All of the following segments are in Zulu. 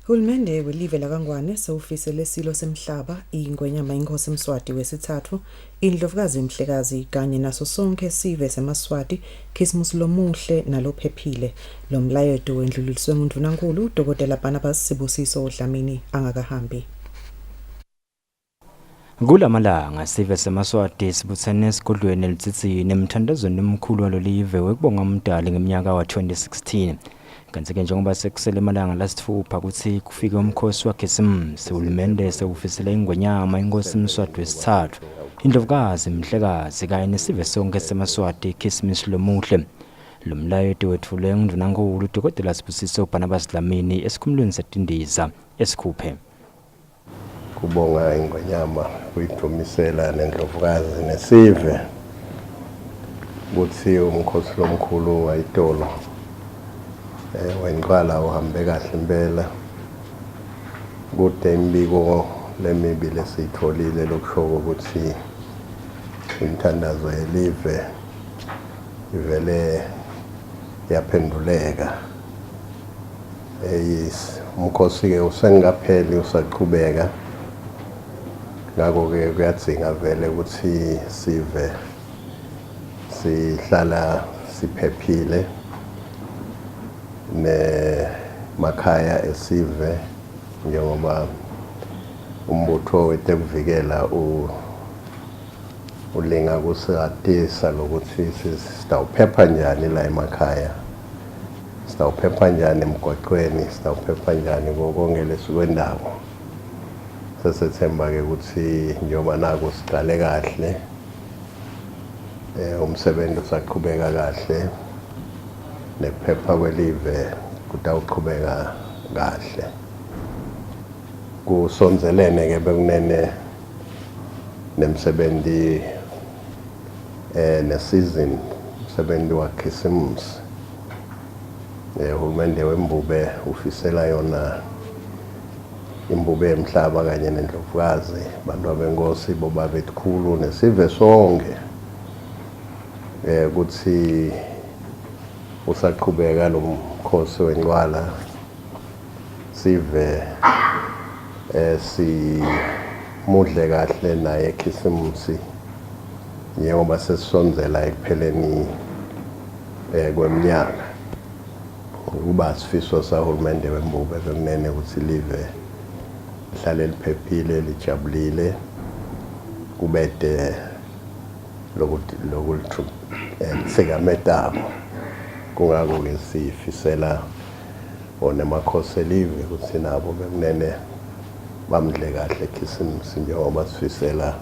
Hulumende welive laKaNgwane sewufise lesilo semhlaba iNgwenyama iNkosi Mswati wesithathu iNdlovukazi Mhlekazi kanye naso sonke sive seMaswati Khisimusi lomuhle nalophephile. Lo mlayeto wendluliswe nguNdunankulu Dr Barnabas Sibusiso Dlamini angakahambi. Kulamalanga sive seMaswati sibuthene esigodlweni elitsitsini emthandazweni omkhulu walolive wekubonga umdali ngeminyaka wa-2016. Kanti-ke njengoba sekusele emalanga lasithupha ukuthi kufike umkhosi waKhisimusi, uhulumende sewufisile iNgwenyama iNkosi Mswati wesithathu iNdlovukazi Mhlekazi kanye nesive sonke seMaswati Khisimusi lomuhle. Lo mlayeto wethulwe nguNdunankulu Dr Sibusiso Barnabas Dlamini esikhumulweni seTindiza esikhuphe. Kubonga iNgwenyama kuyidumisela neNdlovukazi nesive ukuthi umkhosi lomkhulu wayitolo wenqala uhambe kahle impela. Kude imbiko lemibi lesitholile lokusho ukuthi imithandazo yelive ivele yaphenduleka. Umkhosi ke usengapheli usaqhubeka. Ngakho-ke kuyadzinga vele ukuthi sive sihlala siphephile nemakhaya esive njengoba umbutho wetekuvikela ulinga kusihatisa lokuthi sitawuphepha njani la emakhaya, sitawuphepha njani emgwaqweni, sitawuphepha njani konke lesikwendawo. Sesethemba-ke ukuthi njengoba naku siqale kahle, umsebenzi usaqhubeka kahle, nekuphepha kwelive kutawuqhubeka kahle. Kusonzelene-ke bekunene nemsebenzi nesizini umsebenzi waKhisimusi. Uhulumende wembube ufisela yona imbube emhlaba kanye neNdlovukazi bantu abenkosi bobabetkhulu nesive sonke ukuthi usaqhubeka lo mkhosi wenqwala. Sive simudle kahle naye Khisimusi njengoba sesisonzela ekupheleni kweminyaka. Kuba sifiso sahulumende wembube bekunene ukuthi live lihlale liphephile lijabulile kubede lokuthikametako. Kungako-ke sifisela onemakhosi elive ukuthi nabo bekunene bamdle kahle Khisimusi njengoba sifisela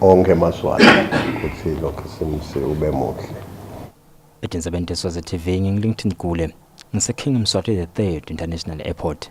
onke eMaswati ukuthi lo Khisimusi ube muhle. Etinzabeni teSwazi TV ngiLinton Gule ngiseKing Mswati the 3rd International Airport.